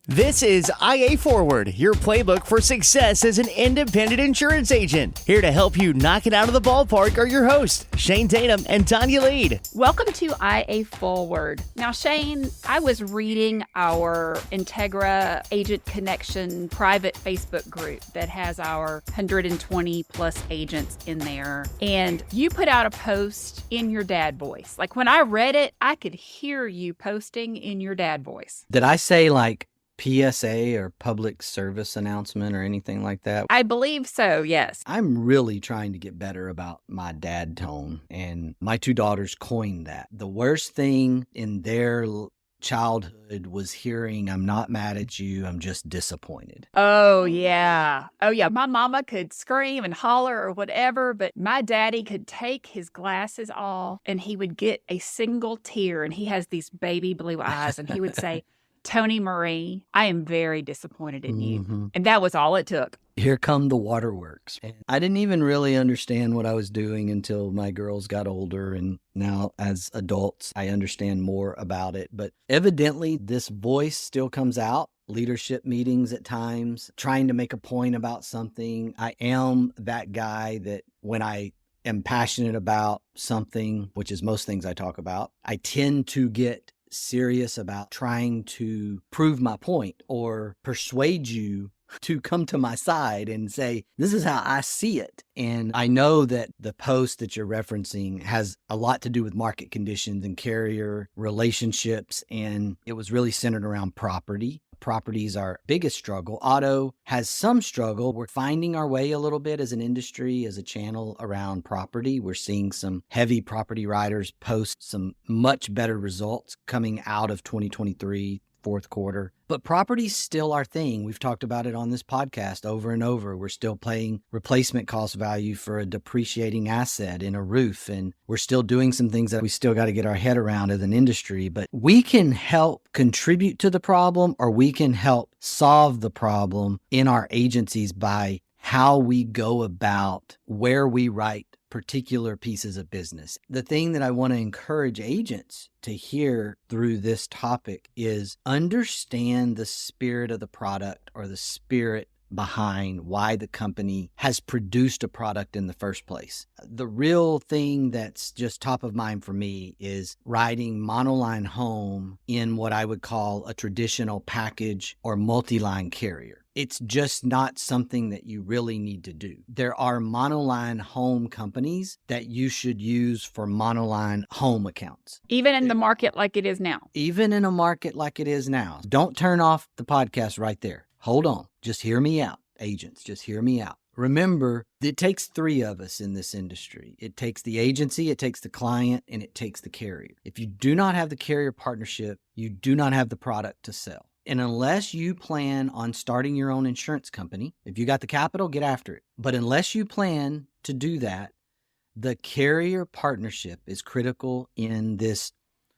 This is IA Forward, your playbook for success as an independent insurance agent. Here to help you knock it out of the ballpark are your hosts, Shane Tatum and Tonya Lead. Welcome to IA Forward. Now, Shane, I was reading our Integra Agent Connection private Facebook group that has our 120 plus agents in there. And you put out a post in your dad voice. Like when I read it, I could hear you posting in your dad voice. Did I say like PSA or public service announcement or anything like that? I believe so, yes. I'm really trying to get better about my dad tone, and my two daughters coined that. The worst thing in their childhood was hearing, "I'm not mad at you, I'm just disappointed." Oh, yeah. My mama could scream and holler or whatever, but my daddy could take his glasses off and he would get a single tear, and he has these baby blue eyes, and he would say, "Tony Marie, I am very disappointed in you." Mm-hmm. And that was all it took. Here come the waterworks. I didn't even really understand what I was doing until my girls got older, and now as adults, I understand more about it. But evidently, this voice still comes out. Leadership meetings at times, trying to make a point about something. I am that guy that when I am passionate about something, which is most things I talk about, I tend to get serious about trying to prove my point or persuade you to come to my side and say, this is how I see it. And I know that the post that you're referencing has a lot to do with market conditions and carrier relationships. And it was really centered around property. Property is our biggest struggle. Auto has some struggle. We're finding our way a little bit as an industry, as a channel around property. We're seeing some heavy property writers post some much better results coming out of 2023, fourth quarter. But property's still our thing. We've talked about it on this podcast over and over. We're still paying replacement cost value for a depreciating asset in a roof. And we're still doing some things that we still got to get our head around as an industry. But we can help contribute to the problem, or we can help solve the problem in our agencies by how we go about where we write particular pieces of business. The thing that I want to encourage agents to hear through this topic is understand the spirit of the product, or the spirit behind why the company has produced a product in the first place. The real thing that's just top of mind for me is writing monoline home in what I would call a traditional package or multi-line carrier. It's just not something that you really need to do. There are monoline home companies that you should use for monoline home accounts. Even in the market like it is now. Even in a market like it is now. Don't turn off the podcast right there. Hold on. Just hear me out, agents. Just hear me out. Remember, it takes three of us in this industry. It takes the agency, it takes the client, and it takes the carrier. If you do not have the carrier partnership, you do not have the product to sell. And unless you plan on starting your own insurance company, if you got the capital, get after it. But unless you plan to do that, the carrier partnership is critical in this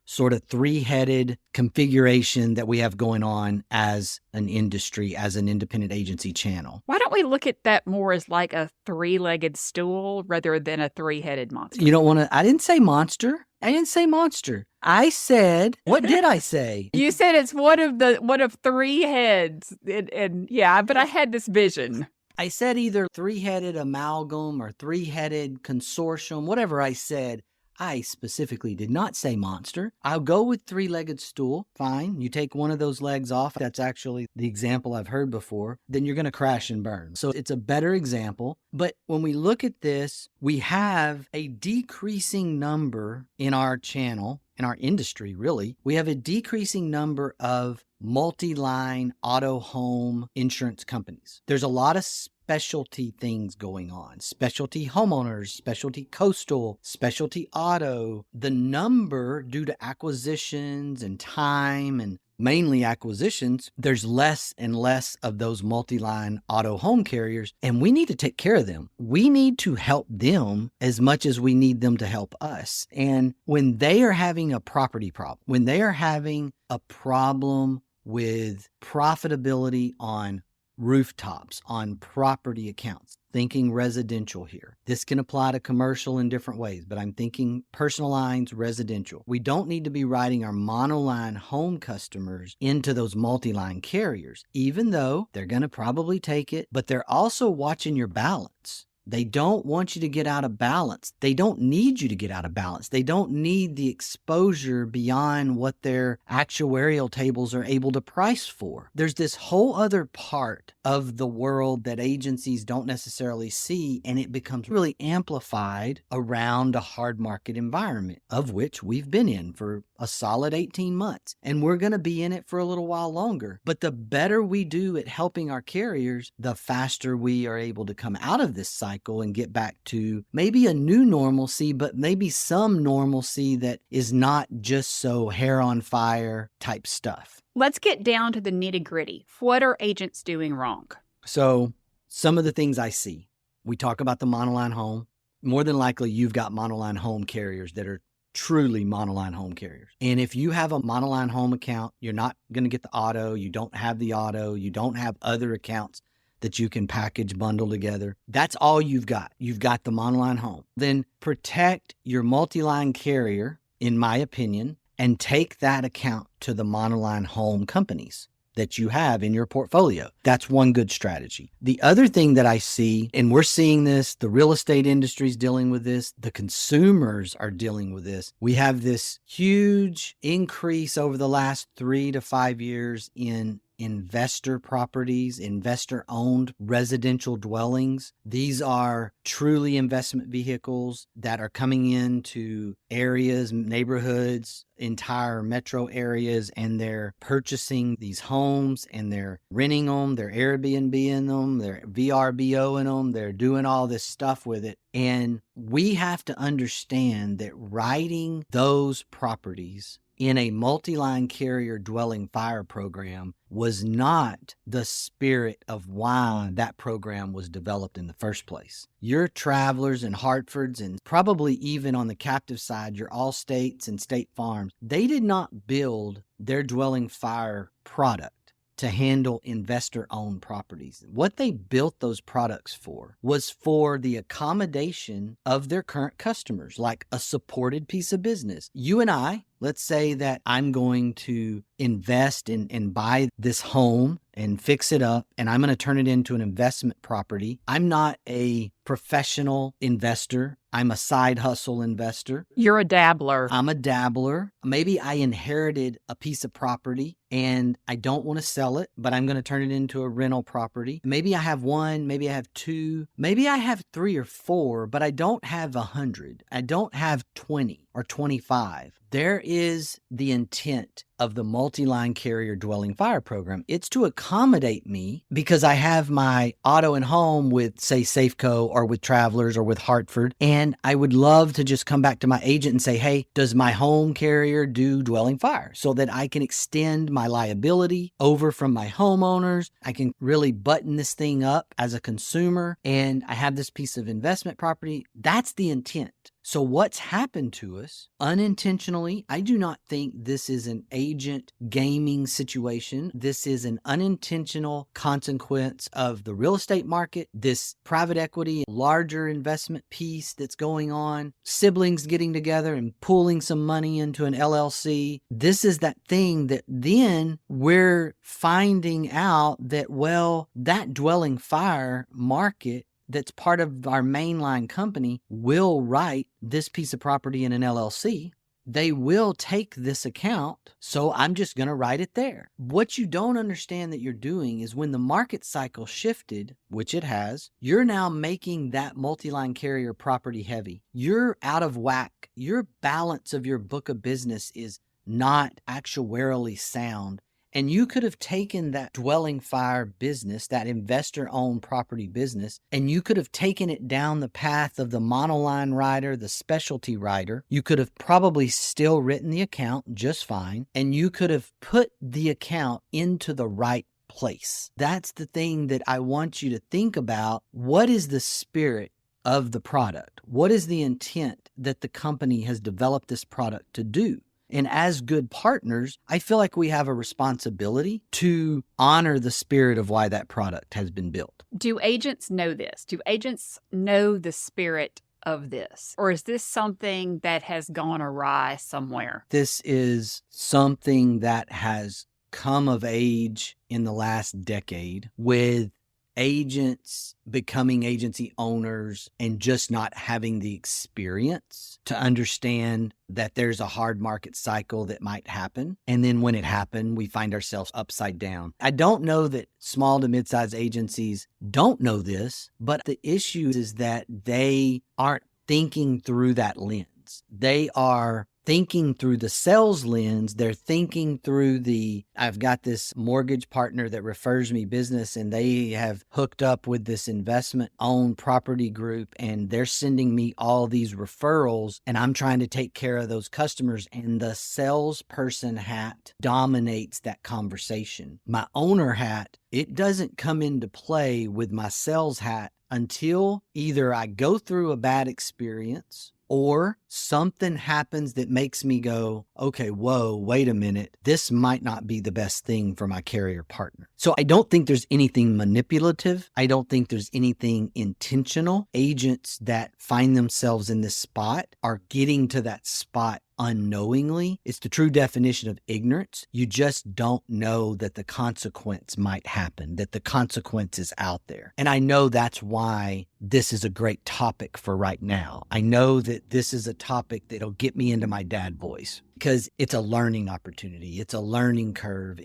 sort of three-headed configuration that we have going on as an industry, as an independent agency channel. Why don't we look at that more as like a three-legged stool rather than a three-headed monster? You don't want to, I didn't say monster. I said, what did I say? You said it's one of three heads. And yeah, but I had this vision. I said either three-headed amalgam or three-headed consortium, whatever I said. I specifically did not say monster. I'll go with three-legged stool. Fine. You take one of those legs off. That's actually the example I've heard before. Then you're going to crash and burn. So it's a better example. But when we look at this, we have a decreasing number in our channel, in our industry, really. We have a decreasing number of multi-line auto home insurance companies. There's a lot of specialty things going on. Specialty homeowners, specialty coastal, specialty auto. The number, due to acquisitions and time, and mainly acquisitions, there's less and less of those multi-line auto home carriers, and we need to take care of them. We need to help them as much as we need them to help us. And when they are having a property problem, when they are having a problem with profitability on rooftops, on property accounts, thinking residential here. This can apply to commercial in different ways, but I'm thinking personal lines, residential. We don't need to be writing our monoline home customers into those multi-line carriers, even though they're going to probably take it, but they're also watching your balance. They don't want you to get out of balance. They don't need you to get out of balance. They don't need the exposure beyond what their actuarial tables are able to price for. There's this whole other part of the world that agencies don't necessarily see, and it becomes really amplified around a hard market environment, of which we've been in for a solid 18 months. And we're going to be in it for a little while longer. But the better we do at helping our carriers, the faster we are able to come out of this cycle and get back to maybe a new normalcy, but maybe some normalcy that is not just so hair on fire type stuff. Let's get down to the nitty gritty. What are agents doing wrong? So some of the things I see, we talk about the monoline home. More than likely, you've got monoline home carriers that are truly monoline home carriers. And if you have a monoline home account, you're not going to get the auto. You don't have the auto. You don't have other accounts that you can package, bundle together. That's all you've got. You've got the monoline home. Then protect your multi-line carrier, in my opinion, and take that account to the monoline home companies that you have in your portfolio. That's one good strategy. The other thing that I see, and we're seeing this, the real estate industry is dealing with this, the consumers are dealing with this. We have this huge increase over the last 3 to 5 years in investor properties, investor-owned residential dwellings. These are truly investment vehicles that are coming into areas, neighborhoods, entire metro areas, and they're purchasing these homes and they're renting them, they're Airbnb-ing them, they're VRBO-ing them, they're doing all this stuff with it. And we have to understand that writing those properties in a multi-line carrier dwelling fire program was not the spirit of why that program was developed in the first place. Your Travelers and Hartfords, and probably even on the captive side, your Allstates and State Farms, they did not build their dwelling fire product to handle investor-owned properties. What they built those products for was for the accommodation of their current customers, like a supported piece of business. You and I, let's say that I'm going to invest and buy this home and fix it up, and I'm going to turn it into an investment property. I'm not a professional investor. I'm a side hustle investor. You're a dabbler. I'm a dabbler. Maybe I inherited a piece of property and I don't want to sell it, but I'm going to turn it into a rental property. Maybe I have one, maybe I have two, maybe I have 3 or 4, but I don't have 100. I don't have 20 or 25. There is the intent of the multi-line carrier dwelling fire program. It's to accommodate me because I have my auto and home with, say, Safeco or with Travelers or with Hartford. And I would love to just come back to my agent and say, hey, does my home carrier do dwelling fire? So that I can extend my liability over from my homeowners. I can really button this thing up as a consumer. And I have this piece of investment property. That's the intent. So what's happened to us unintentionally, I do not think this is an agent gaming situation. This is an unintentional consequence of the real estate market, this private equity, larger investment piece that's going on, siblings getting together and pooling some money into an LLC. This is that thing that then we're finding out that, well, that dwelling fire market that's part of our mainline company will write this piece of property in an LLC. They will take this account, so I'm just going to write it there. What you don't understand that you're doing is when the market cycle shifted, which it has, you're now making that multi-line carrier property heavy. You're out of whack. Your balance of your book of business is not actuarially sound. And you could have taken that dwelling fire business, that investor-owned property business, and you could have taken it down the path of the monoline rider, the specialty rider. You could have probably still written the account just fine, and you could have put the account into the right place. That's the thing that I want you to think about. What is the spirit of the product? What is the intent that the company has developed this product to do? And as good partners, I feel like we have a responsibility to honor the spirit of why that product has been built. Do agents know this? Do agents know the spirit of this? Or is this something that has gone awry somewhere? This is something that has come of age in the last decade with agents becoming agency owners and just not having the experience to understand that there's a hard market cycle that might happen. And then when it happened, we find ourselves upside down. I don't know that small to mid-sized agencies don't know this, but the issue is that they aren't thinking through that lens. They are thinking through the sales lens. They're thinking through I've got this mortgage partner that refers me business and they have hooked up with this investment-owned property group and they're sending me all these referrals and I'm trying to take care of those customers, and the salesperson hat dominates that conversation. My owner hat, it doesn't come into play with my sales hat until either I go through a bad experience or something happens that makes me go, okay, whoa, wait a minute. This might not be the best thing for my carrier partner. So I don't think there's anything manipulative. I don't think there's anything intentional. Agents that find themselves in this spot are getting to that spot unknowingly. It's the true definition of ignorance. You just don't know that the consequence might happen, that the consequence is out there. And I know that's why this is a great topic for right now. I know that this is a topic that'll get me into my dad voice because it's a learning opportunity. It's a learning curve.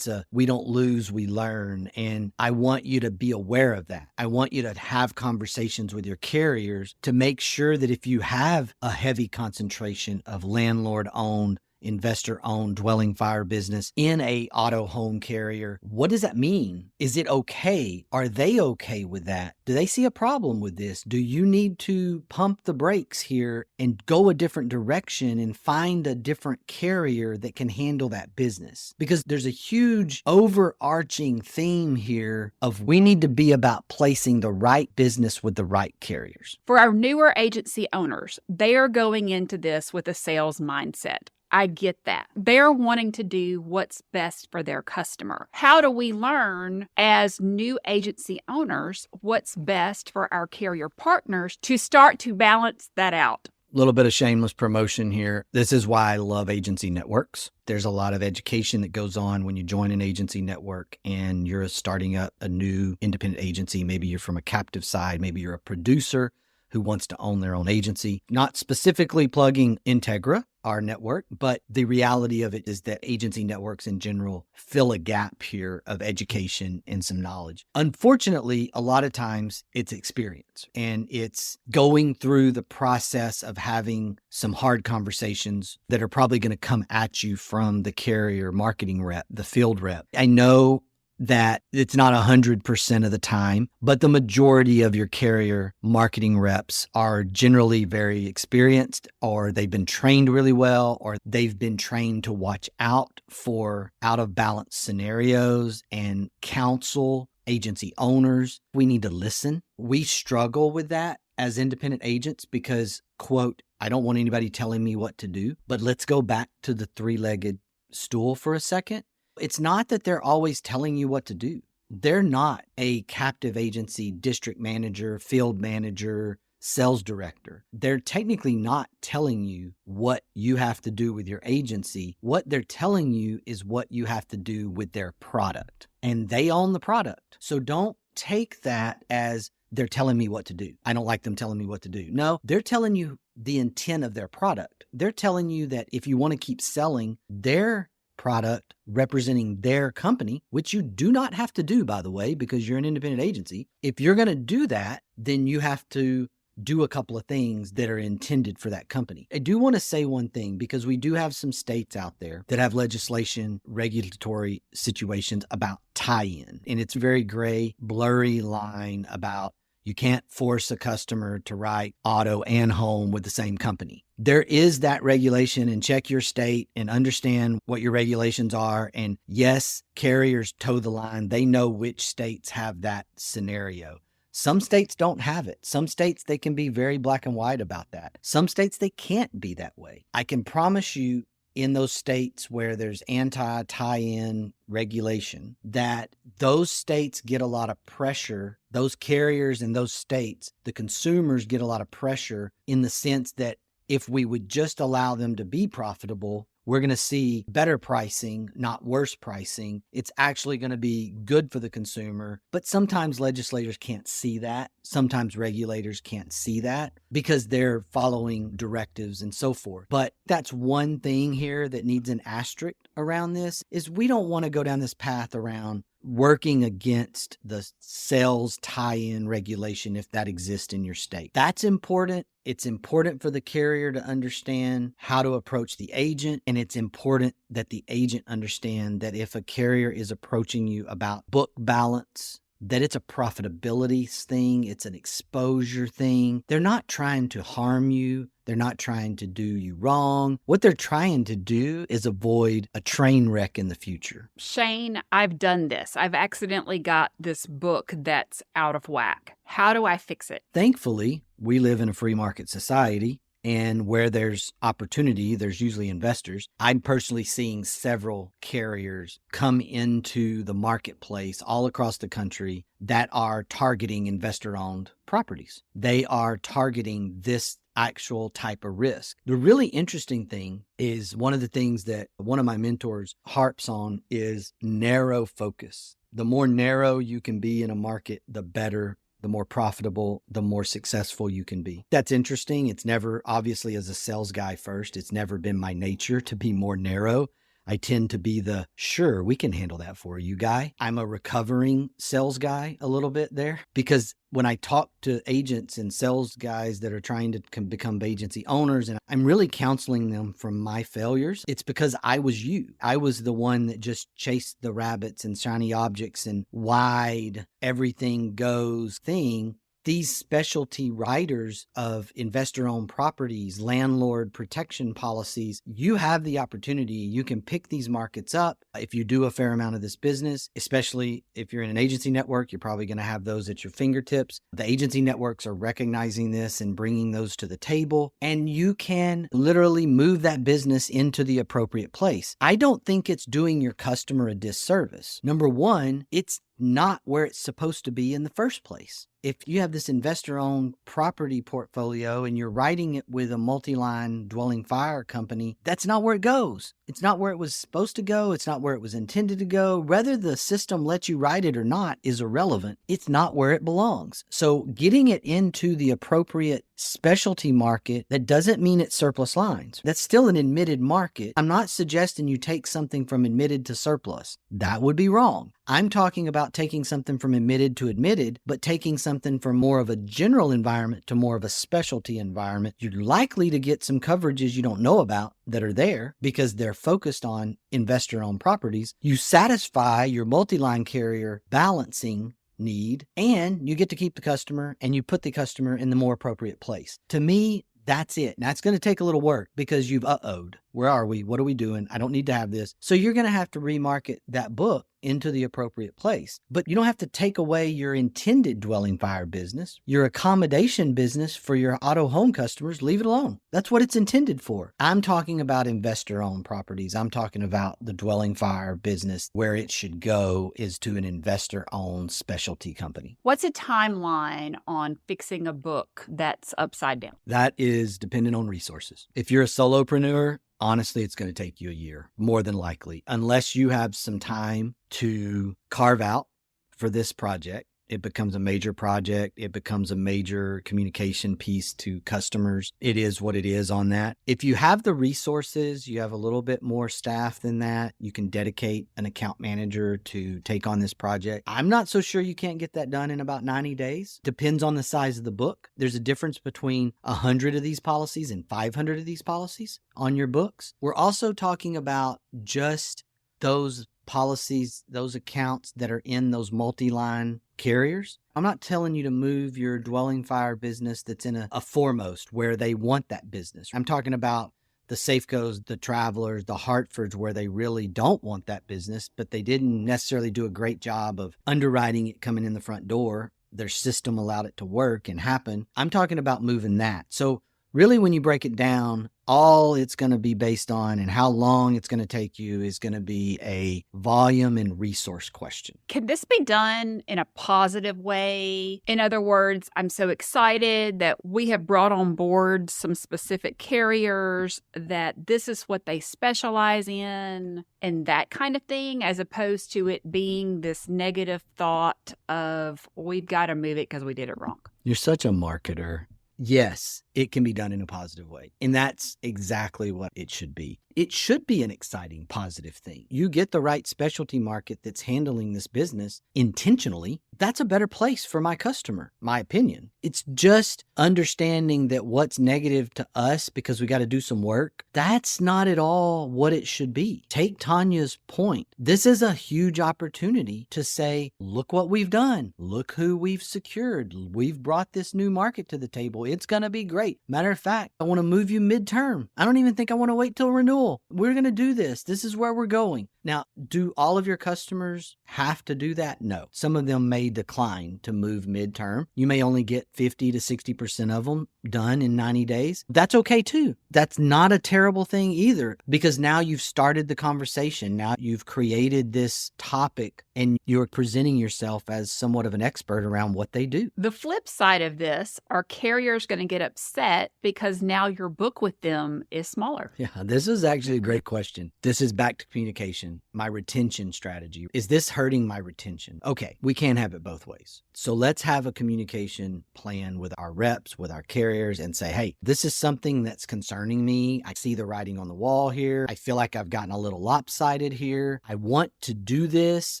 We don't lose, we learn. And I want you to be aware of that. I want you to have conversations with your carriers to make sure that if you have a heavy concentration of landlord-owned, investor-owned dwelling fire business in a auto home carrier, what does that mean? Is it okay? Are they okay with that? Do they see a problem with this? Do you need to pump the brakes here and go a different direction and find a different carrier that can handle that business? Because there's a huge overarching theme here of we need to be about placing the right business with the right carriers. For our newer agency owners, they are going into this with a sales mindset. I get that. They're wanting to do what's best for their customer. How do we learn as new agency owners what's best for our carrier partners to start to balance that out? A little bit of shameless promotion here. This is why I love agency networks. There's a lot of education that goes on when you join an agency network and you're starting up a new independent agency. Maybe you're from a captive side. Maybe you're a producer who wants to own their own agency. Not specifically plugging Integra, our network, but the reality of it is that agency networks in general fill a gap here of education and some knowledge. Unfortunately, a lot of times it's experience and it's going through the process of having some hard conversations that are probably going to come at you from the carrier marketing rep, the field rep. I know that it's not 100% of the time, but the majority of your carrier marketing reps are generally very experienced, or they've been trained really well, or they've been trained to watch out for out of balance scenarios and counsel agency owners. We need to listen. We struggle with that as independent agents because, quote, I don't want anybody telling me what to do, but let's go back to the three-legged stool for a second. It's not that they're always telling you what to do. They're not a captive agency district manager, field manager, sales director. They're technically not telling you what you have to do with your agency. What they're telling you is what you have to do with their product. And they own the product. So don't take that as they're telling me what to do. I don't like them telling me what to do. No, they're telling you the intent of their product. They're telling you that if you want to keep selling their product representing their company, which you do not have to do, by the way, because you're an independent agency. If you're going to do that, then you have to do a couple of things that are intended for that company. I do want to say one thing, because we do have some states out there that have legislation, regulatory situations about tie-in. And it's a very gray, blurry line about you can't force a customer to write auto and home with the same company. There is that regulation, and check your state and understand what your regulations are. And yes, carriers toe the line. They know which states have that scenario. Some states don't have it. Some states, they can be very black and white about that. Some states, they can't be that way. I can promise you in those states where there's anti-tie-in regulation, that those states get a lot of pressure. Those carriers in those states, the consumers get a lot of pressure in the sense that if we would just allow them to be profitable, we're going to see better pricing, not worse pricing. It's actually going to be good for the consumer. But sometimes legislators can't see that. Sometimes regulators can't see that because they're following directives and so forth. But that's one thing here that needs an asterisk around this, is we don't want to go down this path around working against the sales tie-in regulation if that exists in your state. That's important. It's important for the carrier to understand how to approach the agent, and it's important that the agent understand that if a carrier is approaching you about book balance, that it's a profitability thing, it's an exposure thing. They're not trying to harm you. They're not trying to do you wrong. What they're trying to do is avoid a train wreck in the future. Shane, I've done this. I've accidentally got this book that's out of whack. How do I fix it? Thankfully, we live in a free market society. And where there's opportunity, there's usually investors. I'm personally seeing several carriers come into the marketplace all across the country that are targeting investor-owned properties. They are targeting this actual type of risk. The really interesting thing is, one of the things that one of my mentors harps on is narrow focus. The more narrow you can be in a market, the better, the more profitable, the more successful you can be. That's interesting. It's never, obviously as a sales guy first, it's never been my nature to be more narrow. I tend to be the, sure, we can handle that for you guy. I'm a recovering sales guy a little bit there, because when I talk to agents and sales guys that are trying to become agency owners, and I'm really counseling them from my failures, it's because I was you. I was the one that just chased the rabbits and shiny objects and wide everything goes thing. These specialty writers of investor-owned properties, landlord protection policies, you have the opportunity. You can pick these markets up. If you do a fair amount of this business, especially if you're in an agency network, you're probably going to have those at your fingertips. The agency networks are recognizing this and bringing those to the table, and you can literally move that business into the appropriate place. I don't think it's doing your customer a disservice. Number one, it's not where it's supposed to be in the first place. If you have this investor-owned property portfolio and you're writing it with a multi-line dwelling fire company, that's not where it goes. It's not where it was supposed to go. It's not where it was intended to go. Whether the system lets you write it or not is irrelevant. It's not where it belongs. So getting it into the appropriate specialty market, that doesn't mean it's surplus lines. That's still an admitted market. I'm not suggesting you take something from admitted to surplus. That would be wrong. I'm talking about taking something from admitted to admitted, but taking something from more of a general environment to more of a specialty environment. You're likely to get some coverages you don't know about that are there because they're focused on investor-owned properties. You satisfy your multi-line carrier balancing need, and you get to keep the customer, and you put the customer in the more appropriate place. To me, that's it. Now, it's going to take a little work because you've uh-oh'd. Where are we? What are we doing? I don't need to have this. So you're going to have to remarket that book into the appropriate place. But you don't have to take away your intended dwelling fire business, your accommodation business for your auto home customers. Leave it alone. That's what it's intended for. I'm talking about investor-owned properties. I'm talking about the dwelling fire business. Where it should go is to an investor-owned specialty company. What's a timeline on fixing a book that's upside down? That is dependent on resources. If you're a solopreneur, honestly, it's going to take you a year, more than likely, unless you have some time to carve out for this project. It becomes a major project. It becomes a major communication piece to customers. It is what it is on that. If you have the resources, you have a little bit more staff than that, you can dedicate an account manager to take on this project. I'm not so sure you can't get that done in about 90 days. Depends on the size of the book. There's a difference between 100 of these policies and 500 of these policies on your books. We're also talking about just those policies, those accounts that are in those multi-line carriers. I'm not telling you to move your dwelling fire business that's in a foremost where they want that business. I'm talking about the Safecos, the Travelers, the Hartfords, where they really don't want that business, but they didn't necessarily do a great job of underwriting it coming in the front door. Their system allowed it to work and happen. I'm talking about moving that. So Really, when you break it down, all it's going to be based on and how long it's going to take you is going to be a volume and resource question. Can this be done in a positive way? In other words, I'm so excited that we have brought on board some specific carriers, that this is what they specialize in, and that kind of thing, as opposed to it being this negative thought of, we've got to move it because we did it wrong. You're such a marketer. Yes, it can be done in a positive way. And that's exactly what it should be. It should be an exciting, positive thing. You get the right specialty market that's handling this business intentionally. That's a better place for my customer, my opinion. It's just understanding that what's negative to us because we got to do some work, that's not at all what it should be. Take Tonya's point. This is a huge opportunity to say, look what we've done. Look who we've secured. We've brought this new market to the table. It's going to be great. Matter of fact, I want to move you midterm. I don't even think I want to wait till renewal. We're going to do this. This is where we're going. Now, do all of your customers have to do that? No. Some of them may decline to move midterm. You may only get 50 to 60% of them done in 90 days. That's okay too. That's not a terrible thing either, because now you've started the conversation. Now you've created this topic and you're presenting yourself as somewhat of an expert around what they do. The flip side of this, are carriers going to get upset because now your book with them is smaller? Yeah, this is actually a great question. This is back to communication. My retention strategy. Is this hurting my retention? Okay, we can't have it both ways. So let's have a communication plan with our reps, with our carriers, and say, hey, this is something that's concerning me. I see the writing on the wall here. I feel like I've gotten a little lopsided here. I want to do this.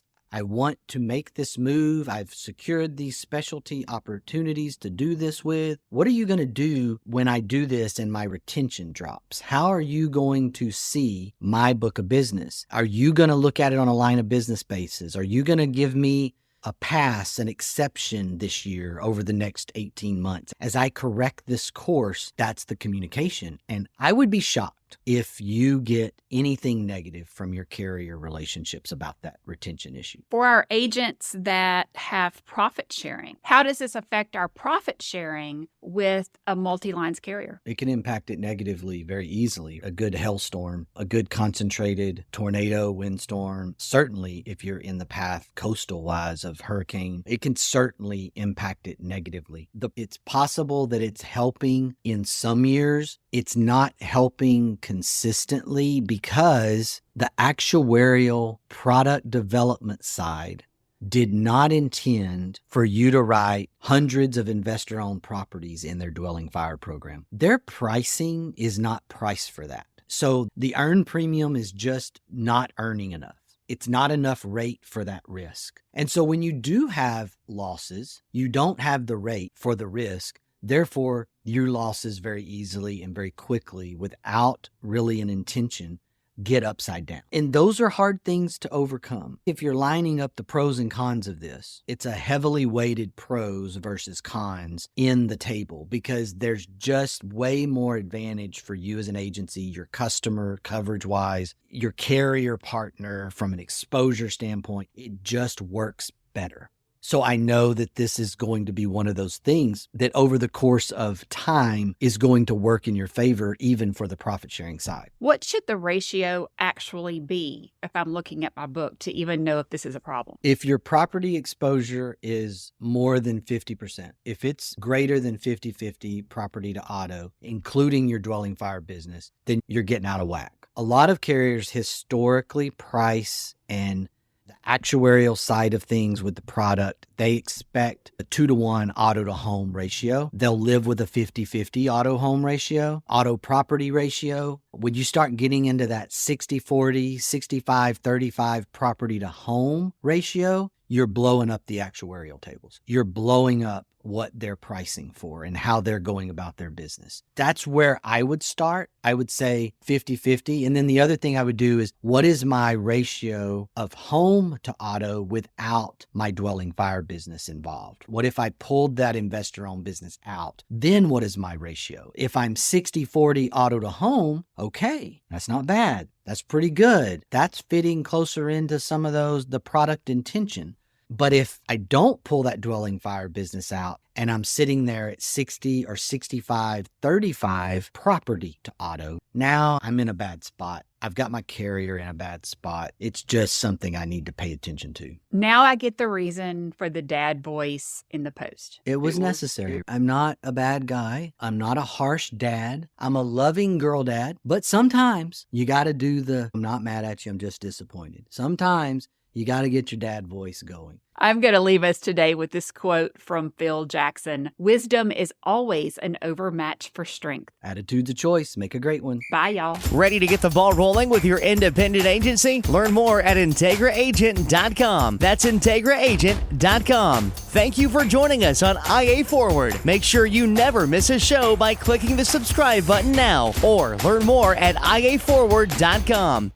I want to make this move. I've secured these specialty opportunities to do this with. What are you going to do when I do this and my retention drops? How are you going to see my book of business? Are you going to look at it on a line of business basis? Are you going to give me a pass, an exception this year over the next 18 months? As I correct this course, that's the communication. And I would be shocked if you get anything negative from your carrier relationships about that retention issue. For our agents that have profit sharing, how does this affect our profit sharing with a multi-lines carrier? It can impact it negatively very easily. A good hailstorm, a good concentrated tornado, windstorm, certainly if you're in the path coastal wise of hurricane, it can certainly impact it negatively. It's possible that it's helping in some years. It's not helping consistently because the actuarial product development side did not intend for you to write hundreds of investor-owned properties in their dwelling fire program. Their pricing is not priced for that. So the earned premium is just not earning enough. It's not enough rate for that risk. And so when you do have losses, you don't have the rate for the risk. Therefore, your losses very easily and very quickly, without really an intention, get upside down. And those are hard things to overcome. If you're lining up the pros and cons of this, it's a heavily weighted pros versus cons in the table, because there's just way more advantage for you as an agency, your customer coverage-wise, your carrier partner from an exposure standpoint. It just works better. So I know that this is going to be one of those things that over the course of time is going to work in your favor, even for the profit sharing side. What should the ratio actually be if I'm looking at my book to even know if this is a problem? If your property exposure is more than 50%, if it's greater than 50-50 property to auto, including your dwelling fire business, then you're getting out of whack. A lot of carriers historically price and the actuarial side of things with the product, they expect a 2-to-1 auto to home ratio. They'll live with a 50-50 auto home ratio, auto property ratio. When you start getting into that 60-40, 65-35 property to home ratio, you're blowing up the actuarial tables. You're blowing up what they're pricing for and how they're going about their business. That's where I would start. I would say 50-50. And then the other thing I would do is, what is my ratio of home to auto without my dwelling fire business involved? What if I pulled that investor-owned business out? Then what is my ratio? If I'm 60-40 auto to home, okay, that's not bad. That's pretty good. That's fitting closer into some of those, the product intention. But if I don't pull that dwelling fire business out and I'm sitting there at 60 or 65, 35 property to auto, now I'm in a bad spot. I've got my carrier in a bad spot. It's just something I need to pay attention to. Now I get the reason for the dad voice in the post. It was necessary. I'm not a bad guy. I'm not a harsh dad. I'm a loving girl dad. But sometimes you got to do I'm not mad at you, I'm just disappointed. Sometimes you got to get your dad voice going. I'm going to leave us today with this quote from Phil Jackson. Wisdom is always an overmatch for strength. Attitude's a choice. Make a great one. Bye, y'all. Ready to get the ball rolling with your independent agency? Learn more at IntegraAgent.com. That's IntegraAgent.com. Thank you for joining us on IA Forward. Make sure you never miss a show by clicking the subscribe button now or learn more at IAForward.com.